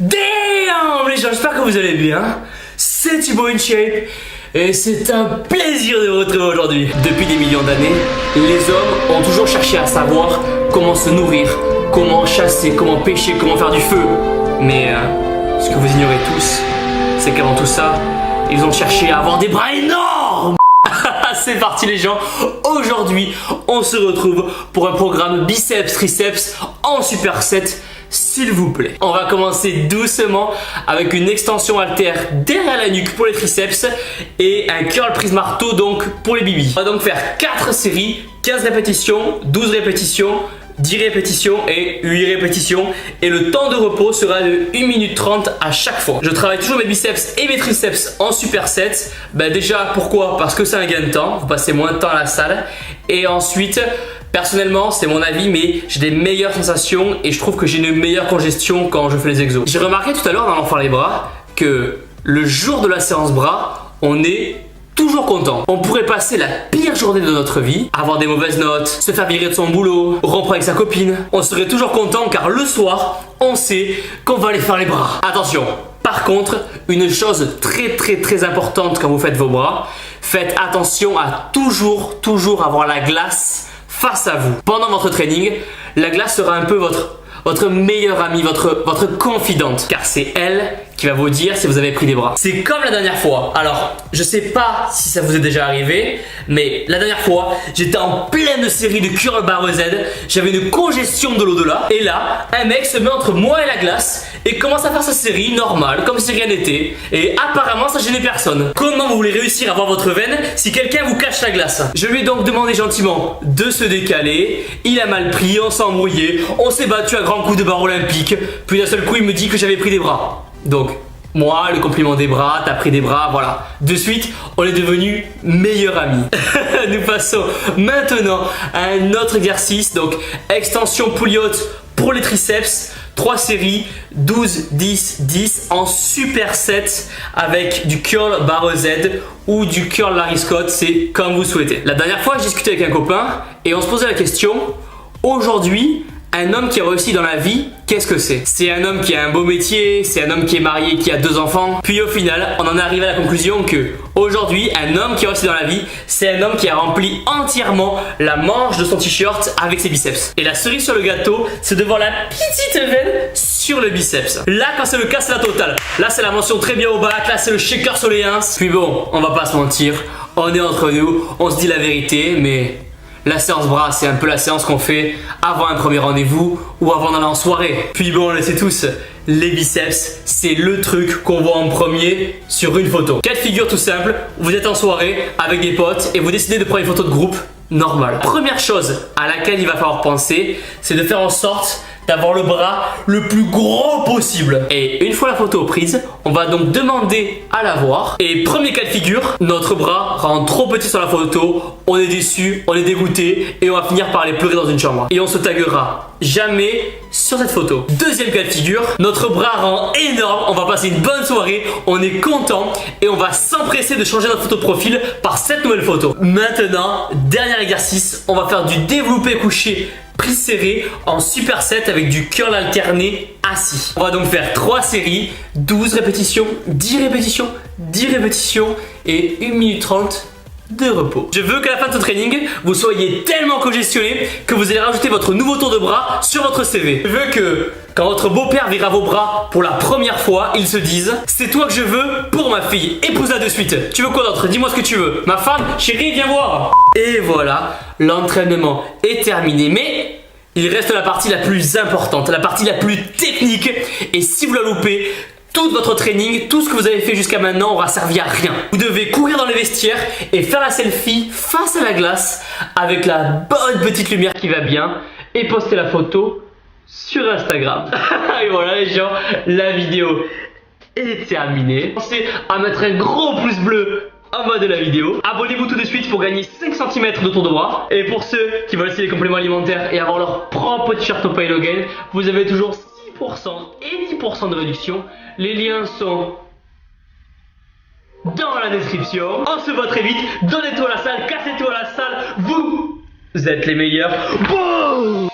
Damn les gens, j'espère que vous allez bien. C'est Thibaut InShape et c'est un plaisir de vous retrouver aujourd'hui. Depuis des millions d'années, les hommes ont toujours cherché à savoir comment se nourrir, comment chasser, comment pêcher, comment faire du feu. Mais ce que vous ignorez tous, c'est qu'avant tout ça, ils ont cherché à avoir des bras énormes. C'est parti les gens, aujourd'hui on se retrouve pour un programme biceps triceps en superset, s'il vous plaît. On va commencer doucement avec une extension haltère derrière la nuque pour les triceps et un curl prise marteau donc pour les bibis. On va donc faire 4 séries, 15 répétitions, 12 répétitions, 10 répétitions et 8 répétitions et le temps de repos sera de 1 minute 30 à chaque fois. Je travaille toujours mes biceps et mes triceps en superset. Déjà pourquoi? Parce que c'est un gain de temps, vous passez moins de temps à la salle et ensuite personnellement c'est mon avis mais j'ai des meilleures sensations et je trouve que j'ai une meilleure congestion quand je fais les exos. J'ai remarqué tout à l'heure en allant faire les bras que le jour de la séance bras on est toujours content. On pourrait passer la pire journée de notre vie, avoir des mauvaises notes, se faire virer de son boulot, rompre avec sa copine. On serait toujours content car le soir, on sait qu'on va aller faire les bras. Attention, par contre, une chose très importante quand vous faites vos bras, faites attention à toujours avoir la glace face à vous. Pendant votre training, la glace sera un peu votre meilleure amie, votre confidente, car c'est elle qui va vous dire si vous avez pris des bras. C'est comme la dernière fois. Alors, je sais pas si ça vous est déjà arrivé, mais la dernière fois, j'étais en pleine série de curl barre Z, j'avais une congestion de l'au-delà, et là, un mec se met entre moi et la glace et commence à faire sa série normale, comme si rien n'était, et apparemment ça gênait personne. Comment vous voulez réussir à voir votre veine si quelqu'un vous cache la glace? Je lui ai donc demandé gentiment de se décaler, il a mal pris, on s'est embrouillé, on s'est battu à grands coups de barre olympique, puis d'un seul coup il me dit que j'avais pris des bras. Donc, moi, le compliment des bras, t'as pris des bras, voilà. De suite, on est devenus meilleurs amis. Nous passons maintenant à un autre exercice. Donc, extension poulie haute pour les triceps. 3 séries, 12, 10, 10 en superset avec du curl barre Z ou du curl Larry Scott, c'est comme vous souhaitez. La dernière fois, j'ai discuté avec un copain et on se posait la question, aujourd'hui, un homme qui a réussi dans la vie, qu'est-ce que c'est? C'est un homme qui a un beau métier, c'est un homme qui est marié, qui a 2 enfants. Puis au final, on en est arrivé à la conclusion que aujourd'hui, un homme qui a réussi dans la vie, c'est un homme qui a rempli entièrement la manche de son t-shirt avec ses biceps. Et la cerise sur le gâteau, c'est de voir la petite veine sur le biceps. Là, quand c'est le cas, c'est la totale. Là, c'est la mention très bien au bac, là, c'est le shaker sur les 1. Puis bon, on va pas se mentir, on est entre nous, on se dit la vérité, mais la séance bras, c'est un peu la séance qu'on fait avant un premier rendez-vous ou avant d'aller en soirée. Puis bon, on le sait tous, les biceps, c'est le truc qu'on voit en premier sur une photo. Cas de figure tout simple, vous êtes en soirée avec des potes et vous décidez de prendre une photo de groupe normale. Première chose à laquelle il va falloir penser, c'est de faire en sorte d'avoir le bras le plus gros possible. Et une fois la photo prise, on va donc demander à la voir. Et premier cas de figure, notre bras rend trop petit sur la photo, on est déçu, on est dégoûté et on va finir par aller pleurer dans une chambre. Et on se taguera jamais sur cette photo. Deuxième cas de figure, notre bras rend énorme, on va passer une bonne soirée, on est content et on va s'empresser de changer notre photo de profil par cette nouvelle photo. Maintenant, dernier exercice, on va faire du développé couché prise serrée en superset avec du curl alterné assis. On va donc faire 3 séries, 12 répétitions, 10 répétitions, 10 répétitions et 1 minute 30 de repos. Je veux qu'à la fin de ce training, vous soyez tellement congestionné que vous allez rajouter votre nouveau tour de bras sur votre CV. Je veux que quand votre beau-père verra vos bras pour la première fois, il se dise « C'est toi que je veux pour ma fille, épouse-la de suite. Tu veux quoi d'autre? Dis-moi ce que tu veux. Ma femme, chérie, viens voir. » Et voilà, l'entraînement est terminé. Mais il reste la partie la plus importante, la partie la plus technique. Et si vous la loupez, tout votre training, tout ce que vous avez fait jusqu'à maintenant aura servi à rien. Vous devez courir dans les vestiaires et faire la selfie face à la glace avec la bonne petite lumière qui va bien et poster la photo sur Instagram. Et voilà les gens, la vidéo est terminée. Pensez à mettre un gros pouce bleu en bas de la vidéo. Abonnez-vous tout de suite pour gagner 5 cm de tour de bras. Et pour ceux qui veulent essayer les compléments alimentaires et avoir leur propre t-shirt au Pay Logan, vous avez toujours 6% et 10% de réduction. Les liens sont dans la description. On se voit très vite. Donnez-toi à la salle, cassez-toi à la salle. Vous êtes les meilleurs. Boum!